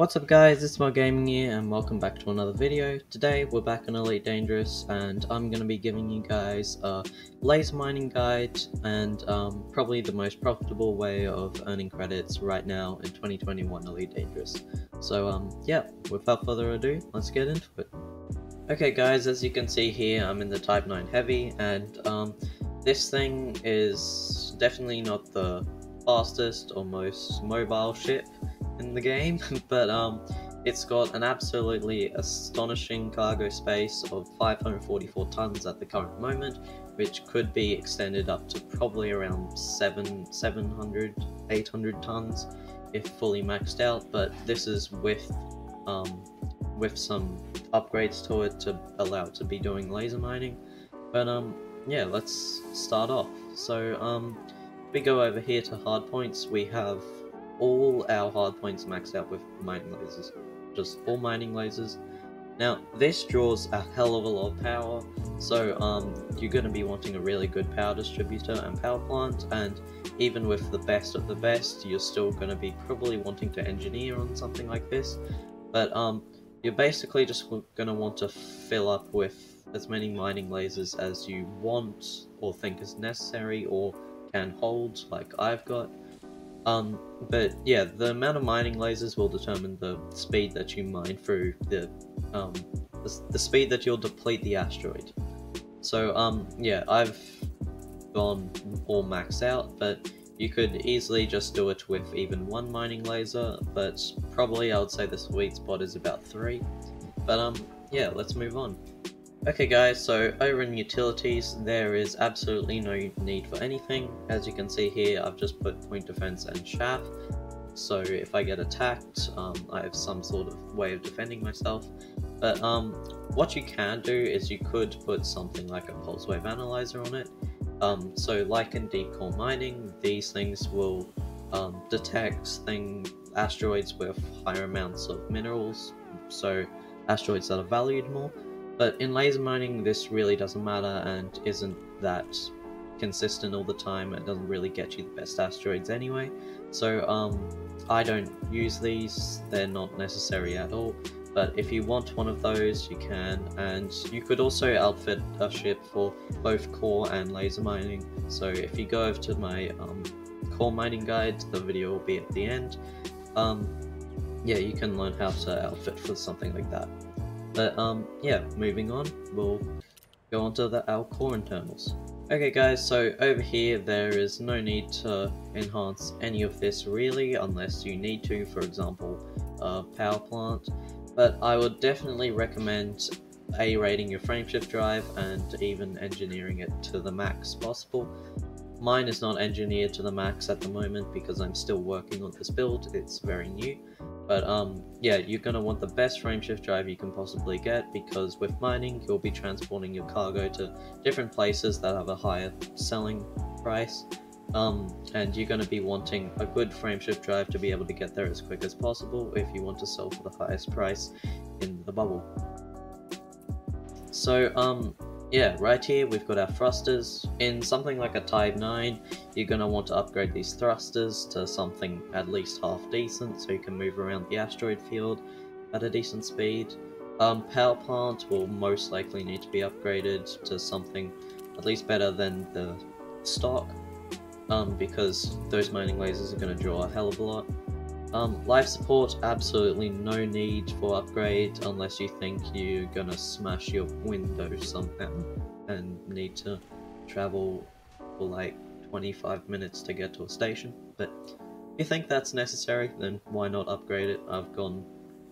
What's up guys, it's Morgaming here and welcome back to another video. Today we're back on Elite Dangerous and I'm going to be giving you guys a laser mining guide and probably the most profitable way of earning credits right now in 2021 Elite Dangerous. So yeah, without further ado, let's get into it. Okay guys, as you can see here, I'm in the Type 9 Heavy and this thing is definitely not the fastest or most mobile ship in the game, but it's got an absolutely astonishing cargo space of 544 tons at the current moment, which could be extended up to probably around 700, 800 tons if fully maxed out, but this is with some upgrades to it to allow it to be doing laser mining. But yeah, let's start off. So we go over here to Hardpoints. We have all our hardpoints maxed out with mining lasers, just all mining lasers. Now this draws a hell of a lot of power, so you're going to be wanting a really good power distributor and power plant, and even with the best of the best, you're still going to be probably wanting to engineer on something like this. But you're basically just going to want to fill up with as many mining lasers as you want or think is necessary or can hold, like I've got. But yeah, the amount of mining lasers will determine the speed that you mine through the speed that you'll deplete the asteroid. So yeah, I've gone all maxed out, but you could easily just do it with even one mining laser, but probably I would say the sweet spot is about 3. But yeah, let's move on. Okay guys, so over in utilities, there is absolutely no need for anything. As you can see here, I've just put point defense and chaff, so if I get attacked, I have some sort of way of defending myself. But what you can do is you could put something like a pulse wave analyzer on it. So like in deep core mining, these things will detect asteroids with higher amounts of minerals, so asteroids that are valued more. But in laser mining, this really doesn't matter and isn't that consistent all the time. It doesn't really get you the best asteroids anyway. So I don't use these, they're not necessary at all. But if you want one of those, you can, and you could also outfit a ship for both core and laser mining. So if you go over to my core mining guide, the video will be at the end. Yeah, you can learn how to outfit for something like that. But yeah, moving on, we'll go on to our core internals. Okay guys, so over here there is no need to enhance any of this really, unless you need to, for example, a power plant. But I would definitely recommend A-rating your frameshift drive and even engineering it to the max possible. Mine is not engineered to the max at the moment because I'm still working on this build, it's very new. But yeah, you're going to want the best frameshift drive you can possibly get, because with mining you'll be transporting your cargo to different places that have a higher selling price, and you're going to be wanting a good frameshift drive to be able to get there as quick as possible if you want to sell for the highest price in the bubble. So yeah, right here we've got our thrusters. In something like a Type 9, you're going to want to upgrade these thrusters to something at least half decent, so you can move around the asteroid field at a decent speed. Power plant will most likely need to be upgraded to something at least better than the stock, because those mining lasers are going to draw a hell of a lot. Life support, absolutely no need for upgrade unless you think you're gonna smash your window somehow and need to travel for like 25 minutes to get to a station. But if you think that's necessary, then why not upgrade it? I've gone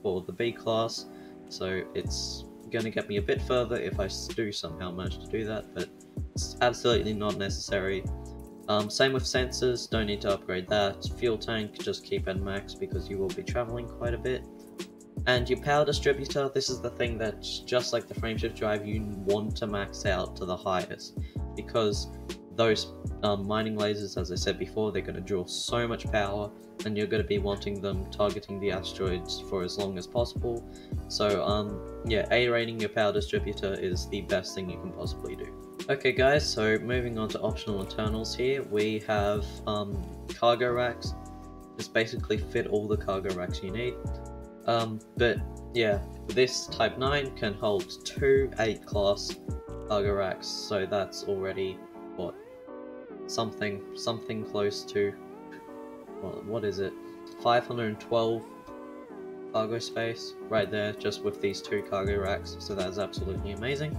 for the B class, so it's gonna get me a bit further if I do somehow manage to do that, but it's absolutely not necessary. Same with sensors, don't need to upgrade that. Fuel tank, just keep at max because you will be traveling quite a bit. And your power distributor, this is the thing that, just like the frameshift drive, you want to max out to the highest, because those mining lasers, as I said before, they're going to draw so much power, and you're going to be wanting them targeting the asteroids for as long as possible. So yeah, A-rating your power distributor is the best thing you can possibly do. Okay guys, so moving on to optional internals here, we have cargo racks. Just basically fit all the cargo racks you need. But yeah, this Type 9 can hold 2 8 class cargo racks, so that's already, what, something close to, what is it, 512 cargo space right there, just with these 2 cargo racks, so that is absolutely amazing.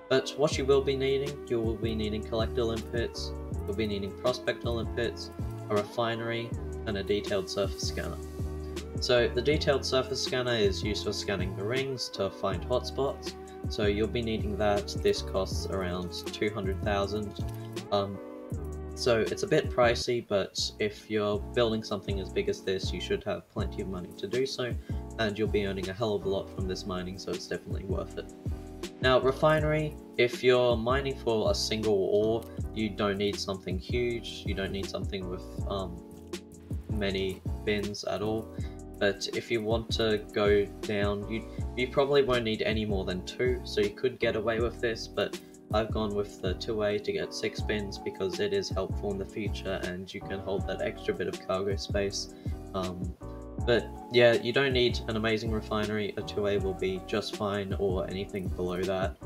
But what you will be needing collector limpets, you'll be needing prospector limpets, a refinery, and a detailed surface scanner. So the detailed surface scanner is used for scanning the rings to find hotspots, so you'll be needing that. This costs around 200,000. So it's a bit pricey, but if you're building something as big as this, you should have plenty of money to do so, and you'll be earning a hell of a lot from this mining, so it's definitely worth it. Now, refinery, if you're mining for a single ore, you don't need something huge, you don't need something with many bins at all. But if you want to go down, you probably won't need any more than 2, so you could get away with this, but I've gone with the 2A to get 6 bins because it is helpful in the future and you can hold that extra bit of cargo space. But yeah, you don't need an amazing refinery, a 2A will be just fine, or anything below that.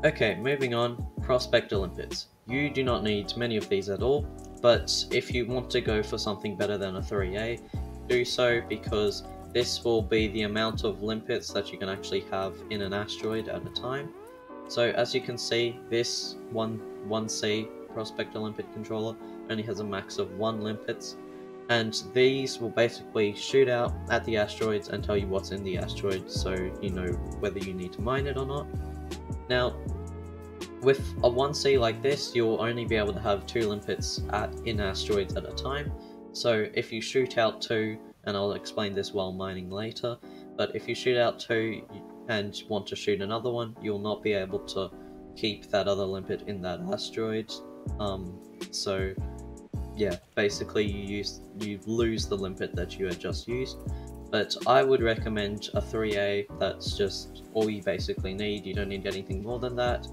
Okay, moving on, prospector limpets. You do not need many of these at all, but if you want to go for something better than a 3A, do so, because this will be the amount of limpets that you can actually have in an asteroid at a time. So as you can see, this 1C prospector limpet controller only has a max of 1 limpets, and these will basically shoot out at the asteroids and tell you what's in the asteroid, so you know whether you need to mine it or not. Now, with a 1C like this, you'll only be able to have 2 limpets in asteroids at a time. So if you shoot out 2, and I'll explain this while mining later, but if you shoot out 2 and want to shoot another one, you'll not be able to keep that other limpet in that asteroid. So yeah, basically you lose the limpet that you had just used. But I would recommend a 3A, that's just all you basically need, you don't need anything more than that.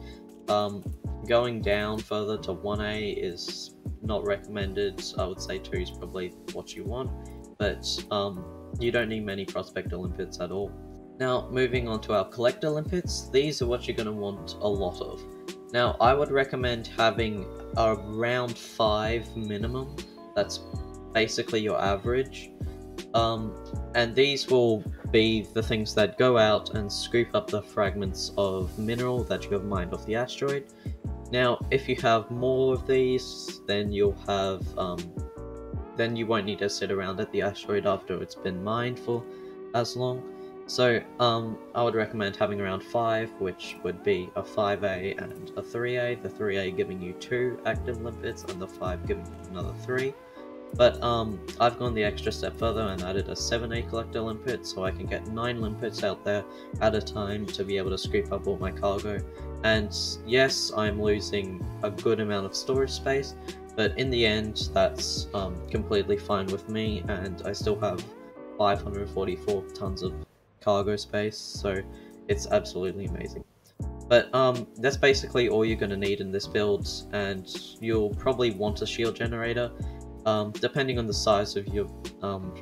Going down further to 1A is not recommended. I would say 2 is probably what you want, but you don't need many prospector limpets at all. Now, moving on to our collector limpets, these are what you're going to want a lot of. Now, I would recommend having around 5 minimum, that's basically your average, and these will be the things that go out and scoop up the fragments of mineral that you have mined off the asteroid. Now, if you have more of these, then you'll have, then you won't need to sit around at the asteroid after it's been mined for as long. So, I would recommend having around 5, which would be a 5A and a 3A, the 3A giving you 2 active limpets and the 5 giving you another 3. But I've gone the extra step further and added a 7A collector limpet, so I can get 9 limpets out there at a time to be able to scoop up all my cargo. And yes, I'm losing a good amount of storage space, but in the end, that's completely fine with me, and I still have 544 tons of cargo space, so it's absolutely amazing. But that's basically all you're going to need in this build, and you'll probably want a shield generator. Depending on the size of your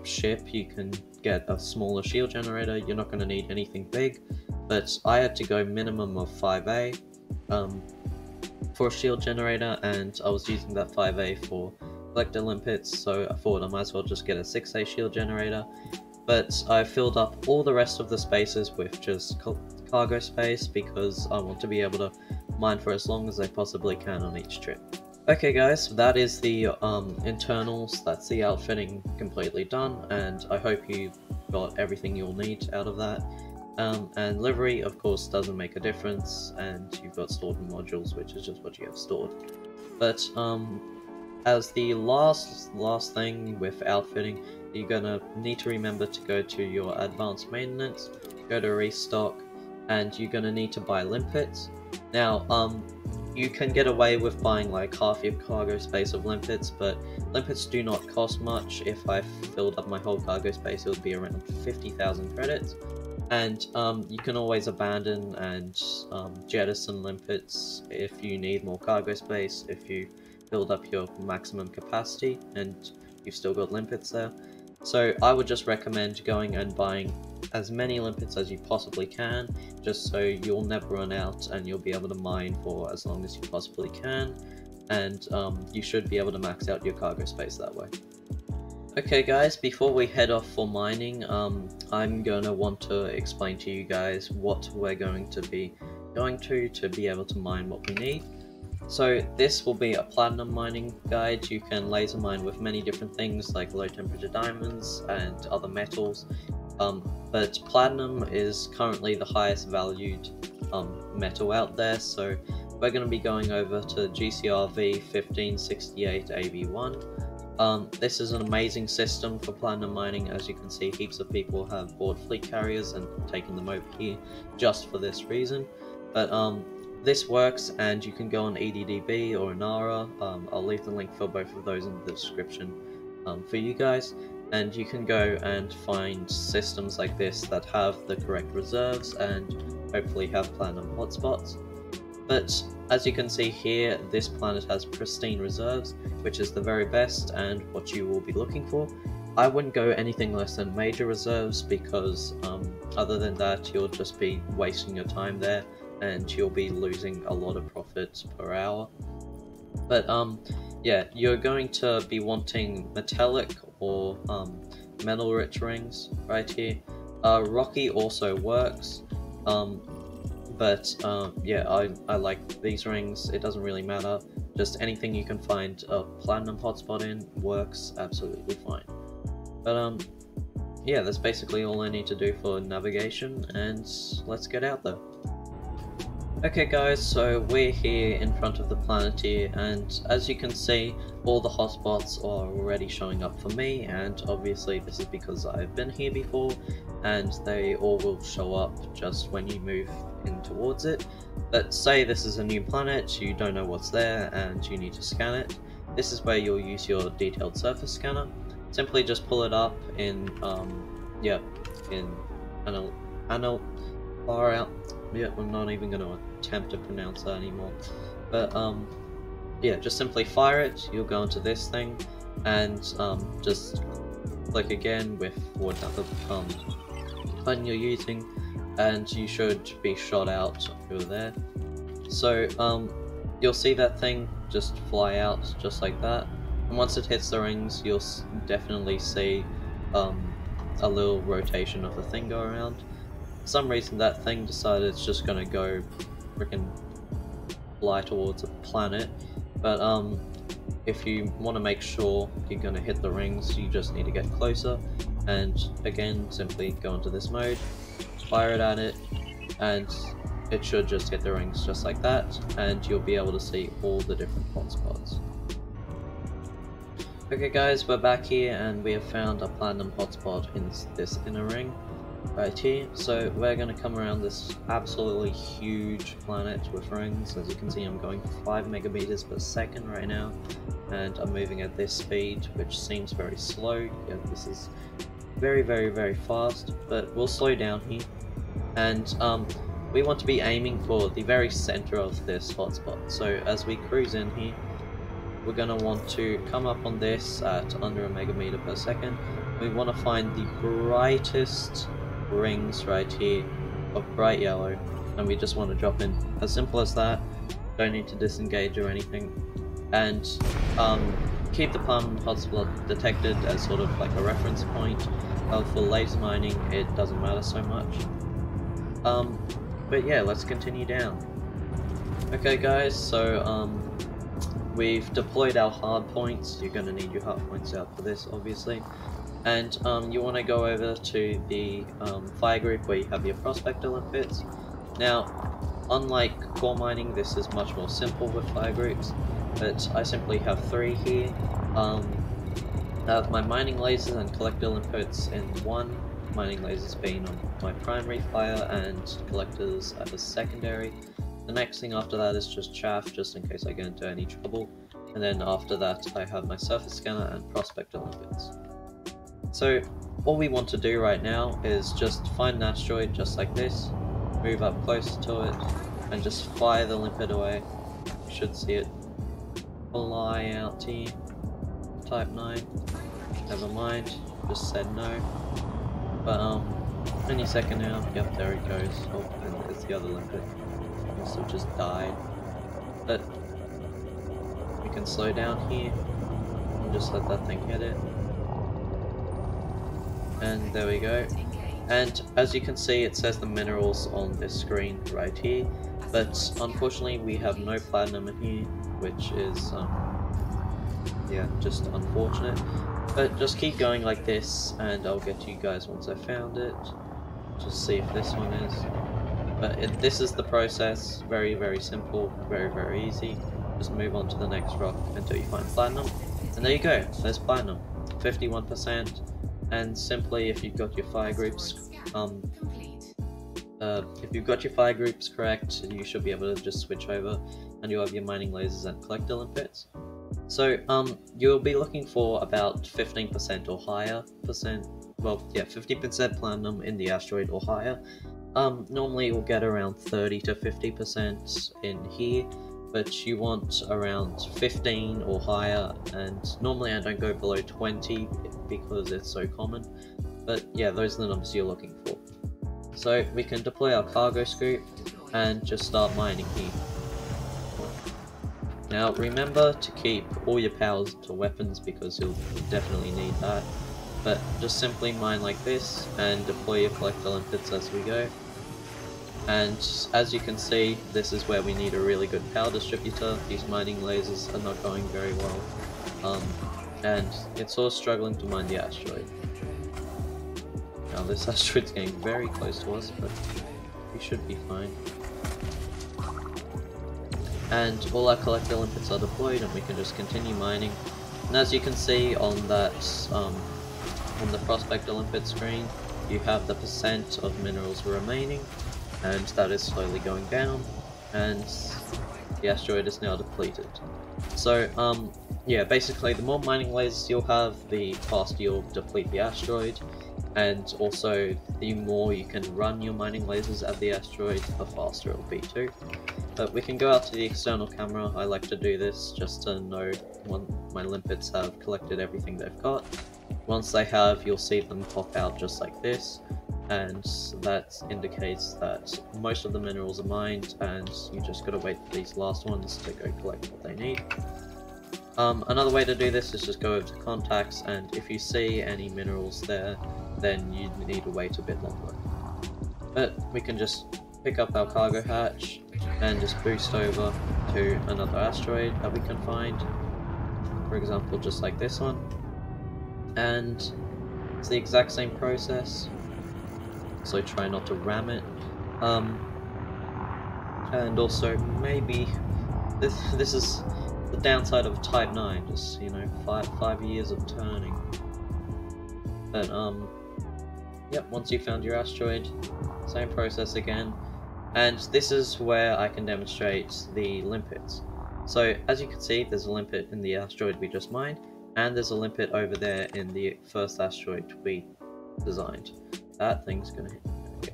ship, you can get a smaller shield generator. You're not going to need anything big, but I had to go minimum of 5A for a shield generator, and I was using that 5A for collector limpets, so I thought I might as well just get a 6A shield generator. But I filled up all the rest of the spaces with just cargo space because I want to be able to mine for as long as I possibly can on each trip. Okay guys, that is the internals, that's the outfitting completely done, and I hope you got everything you'll need out of that. And livery, of course, doesn't make a difference, and you've got stored modules, which is just what you have stored. But as the last thing with outfitting, you're gonna need to remember to go to your advanced maintenance, go to restock, and you're gonna need to buy limpets. Now, you can get away with buying like half your cargo space of limpets, but limpets do not cost much. If I filled up my whole cargo space, it would be around 50,000 credits. And you can always abandon and jettison limpets if you need more cargo space, if you build up your maximum capacity and you've still got limpets there. So I would just recommend going and buying as many limpets as you possibly can, just so you'll never run out and you'll be able to mine for as long as you possibly can, and you should be able to max out your cargo space that way. Okay guys, before we head off for mining, I'm going to want to explain to you guys what we're going to be able to mine what we need. So this will be a platinum mining guide. You can laser mine with many different things like low temperature diamonds and other metals, but platinum is currently the highest valued metal out there, so we're going to be going over to GCRV 1568 AB1. This is an amazing system for platinum mining. As you can see, heaps of people have bought fleet carriers and taken them over here just for this reason. But this works, and you can go on Adddb or Inara. I'll leave the link for both of those in the description for you guys, and you can go and find systems like this that have the correct reserves and hopefully have platinum hotspots. But as you can see here, this planet has pristine reserves, which is the very best and what you will be looking for. I wouldn't go anything less than major reserves, because other than that you'll just be wasting your time there and you'll be losing a lot of profits per hour. But yeah, you're going to be wanting metallic or metal rich rings right here. Rocky also works. But yeah, I like these rings. It doesn't really matter. Just anything you can find a platinum hotspot in works absolutely fine. But yeah, that's basically all I need to do for navigation, and let's get out there. Okay guys, so we're here in front of the planet here, and as you can see, all the hotspots are already showing up for me, and obviously this is because I've been here before, and they all will show up just when you move in towards it. But say this is a new planet, you don't know what's there, and you need to scan it. This is where you'll use your detailed surface scanner. Simply just pull it up in, far out. Yeah, I'm not even going to attempt to pronounce that anymore. But yeah, just simply fire it. You'll go into this thing, and just click again with whatever button you're using, and you should be shot out over there. So you'll see that thing just fly out just like that, and once it hits the rings, you'll definitely see a little rotation of the thing go around. For some reason that thing decided it's just gonna go freaking fly towards a planet, but if you want to make sure you're gonna hit the rings, you just need to get closer, and again simply go into this mode, fire it at it, and it should just hit the rings just like that, and you'll be able to see all the different hotspots. Okay guys, we're back here and we have found a platinum hotspot in this inner ring right here. So we're going to come around this absolutely huge planet with rings. As you can see, I'm going 5 megameters per second right now, and I'm moving at this speed, which seems very slow. Yeah, this is very fast, but we'll slow down here, and we want to be aiming for the very center of this hotspot. So as we cruise in here, we're going to want to come up on this at under a megameter per second. We want to find the brightest rings right here of bright yellow, and we just want to drop in. As simple as that. Don't need to disengage or anything, and keep the platinum hotspot detected as sort of like a reference point. For laser mining it doesn't matter so much, but yeah, let's continue down. Okay guys, so we've deployed our hardpoints. You're going to need your hardpoints out for this obviously, and you want to go over to the fire group where you have your prospector limpets. Now unlike core mining, this is much more simple with fire groups, but I simply have 3 here. I have my mining lasers and collector limpets in one, mining lasers being on my primary fire and collectors as a secondary. The next thing after that is just chaff, just in case I get into any trouble, and then after that I have my surface scanner and prospector limpets. So all we want to do right now is just find an asteroid just like this, move up closer to it, and just fire the limpet away. You should see it fly out here. Type 9, never mind, just said no. But Any second now. Yep, there it goes. Oh, and there's the other limpet. Also just died. But we can slow down here and just let that thing hit it. And there we go. And as you can see, it says the minerals on this screen right here, but unfortunately we have no platinum in here, which is yeah, just unfortunate. But just keep going like this and I'll get to you guys once I found it. Just see if this one is. But this is the process. Very, very simple, very, very easy. Just move on to the next rock until you find platinum. And there you go, there's platinum, 51%. And simply, if you've got your fire groups, correct, you should be able to just switch over, and you'll have your mining lasers and collector limpets. So, you'll be looking for about 15% or higher percent. Well, yeah, 50% platinum in the asteroid or higher. Normally you'll get around 30 to 50% in here, but you want around 15 or higher, and normally I don't go below 20 because it's so common, but yeah, those are the numbers you're looking for. So we can deploy our cargo scoop and just start mining here. Now remember to keep all your powers to weapons because you'll definitely need that, but just simply mine like this and deploy your collector limpets as we go. And as you can see, this is where we need a really good power distributor. These mining lasers are not going very well, and it's all struggling to mine the asteroid. Now this asteroid's getting very close to us, but we should be fine. And all our collector limpets are deployed, and we can just continue mining. And as you can see on that, on the prospector limpet screen, you have the percent of minerals remaining, and that is slowly going down, and the asteroid is now depleted. So, yeah, basically the more mining lasers you'll have, the faster you'll deplete the asteroid, and also the more you can run your mining lasers at the asteroid, the faster it'll be too. But we can go out to the external camera. I like to do this just to know when my limpets have collected everything they've got. Once they have, you'll see them pop out just like this, and that indicates that most of the minerals are mined, and you just gotta wait for these last ones to go collect what they need. Another way to do this is just go over to contacts, and if you see any minerals there, then you need to wait a bit longer. But we can just pick up our cargo hatch and just boost over to another asteroid that we can find, for example just like this one, and it's the exact same process. So try not to ram it, and also maybe this is the downside of Type 9, just, you know, 5 years of turning. But yep, once you found your asteroid, same process again, and this is where I can demonstrate the limpets. So as you can see, there's a limpet in the asteroid we just mined, and there's a limpet over there in the first asteroid we designed. That thing's gonna hit. Okay.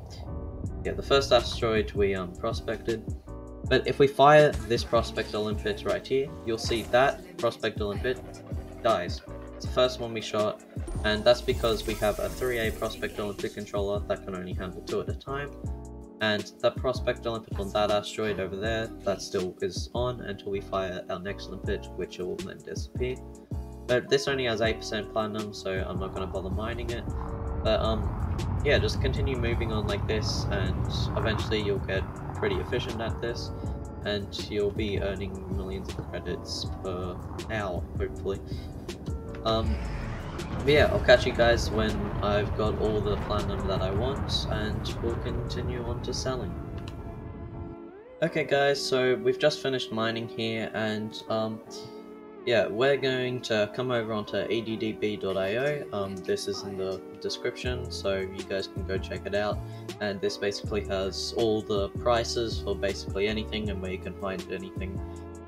Yeah, the first asteroid we prospected. But if we fire this prospector limpet right here, you'll see that prospector limpet dies. It's the first one we shot, and that's because we have a 3A prospector limpet controller that can only handle 2 at a time. And that prospector limpet on that asteroid over there, that still is on until we fire our next limpet, which will then disappear. But this only has 8% platinum, so I'm not going to bother mining it. But yeah, just continue moving on like this, and eventually you'll get pretty efficient at this, and you'll be earning millions of credits per hour, hopefully. But yeah, I'll catch you guys when I've got all the platinum that I want, and we'll continue on to selling. Okay guys, so we've just finished mining here, and yeah, we're going to come over onto Adddb.io. This is in the description, so you guys can go check it out. And this basically has all the prices for basically anything, and where you can find anything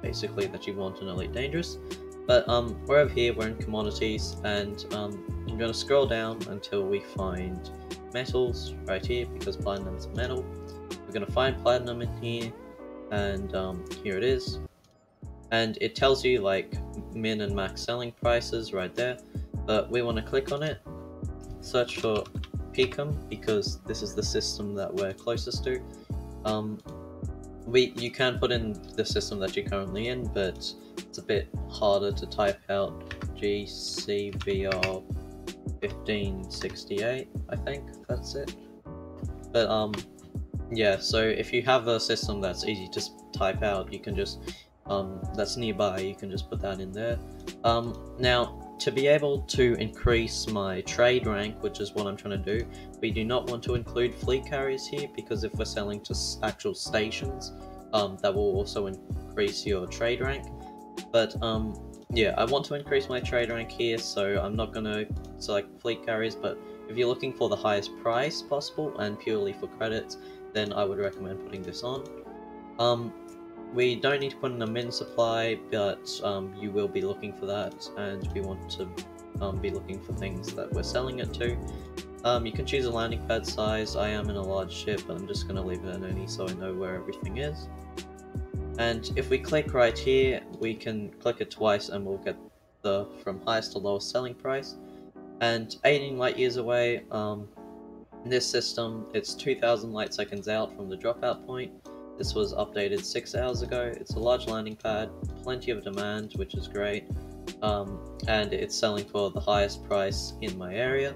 basically that you want in Elite Dangerous. But we're over here, we're in commodities, and I'm going to scroll down until we find metals right here, because platinum's metal. We're going to find platinum in here, and here it is. And it tells you like min and max selling prices right there, but we want to click on it, search for Geekum because this is the system that we're closest to. You can put in the system that you're currently in, but it's a bit harder to type out GCVR 1568, I think that's it. But yeah, so if you have a system that's easy to type out, you can just that's nearby, you can just put that in there. Now, to be able to increase my trade rank, which is what I'm trying to do, we do not want to include fleet carriers here, because if we're selling to actual stations, that will also increase your trade rank. But yeah, I want to increase my trade rank here, so I'm not going to select fleet carriers, but if you're looking for the highest price possible and purely for credits, then I would recommend putting this on. We don't need to put in a min supply, but you will be looking for that, and we want to be looking for things that we're selling it to. You can choose a landing pad size. I am in a large ship, but I'm just going to leave it at any so I know where everything is. And if we click right here, we can click it twice and we'll get the from highest to lowest selling price. And 18 light years away, in this system, it's 2000 light seconds out from the dropout point. This was updated 6 hours ago. It's a large landing pad, plenty of demand, which is great, and it's selling for the highest price in my area.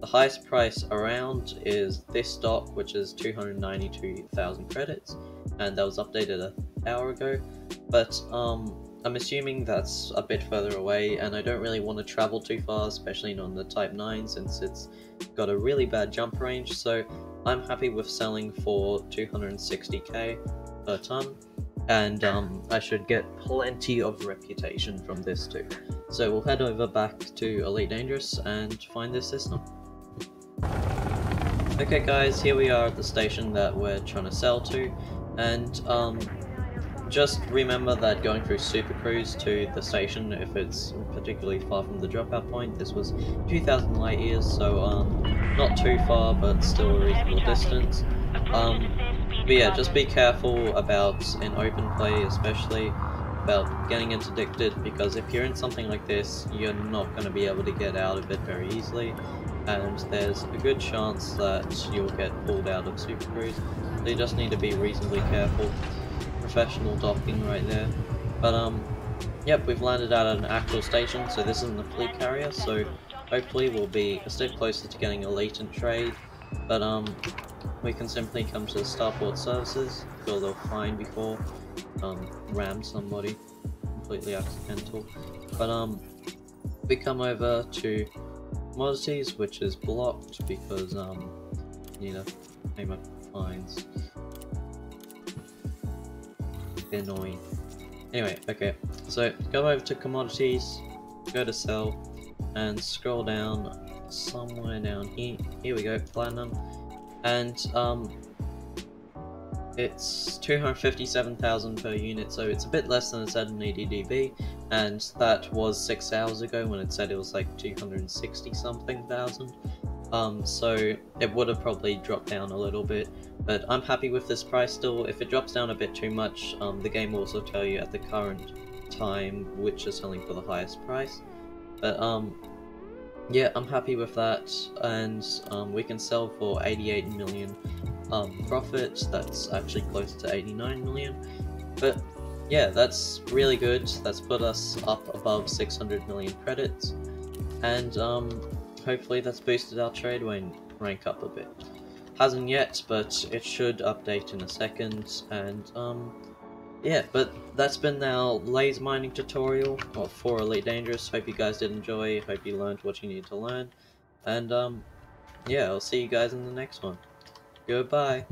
The highest price around is this dock, which is 292,000 credits, and that was updated an hour ago, but I'm assuming that's a bit further away, and I don't really want to travel too far, especially on the Type 9, since it's got a really bad jump range, so I'm happy with selling for 260k per ton, and I should get plenty of reputation from this too. So we'll head over back to Elite Dangerous and find this system. Okay guys, here we are at the station that we're trying to sell to, and just remember that going through Super Cruise to the station, if it's particularly far from the dropout point, this was 2000 light years, so not too far, but still a reasonable distance. But yeah, just be careful about in open play, especially about getting interdicted, because if you're in something like this, you're not going to be able to get out of it very easily, and there's a good chance that you'll get pulled out of Super Cruise, so you just need to be reasonably careful. Professional docking right there. But yep, we've landed at an actual station, so this isn't a fleet carrier, so hopefully we'll be a step closer to getting a latent trade. But we can simply come to Starport Services, got a little fine before, rammed somebody, completely accidental. But we come over to commodities, which is blocked because need to pay my fines. Annoying. Anyway, okay, so go over to commodities, go to sell, and scroll down somewhere down here. Here we go, platinum, and it's 257,000 per unit, so it's a bit less than it said in Adddb, and that was 6 hours ago when it said it was like 260 something thousand. So it would have probably dropped down a little bit, but I'm happy with this price still. If it drops down a bit too much, the game will also tell you at the current time which is selling for the highest price. But yeah, I'm happy with that, and we can sell for 88 million profit. That's actually close to 89 million. But yeah, that's really good. That's put us up above 600 million credits, and hopefully that's boosted our trade rank up a bit. Hasn't yet, but it should update in a second, and yeah, but that's been our laser mining tutorial for Elite Dangerous. Hope you guys did enjoy, hope you learned what you needed to learn, and yeah, I'll see you guys in the next one. Goodbye!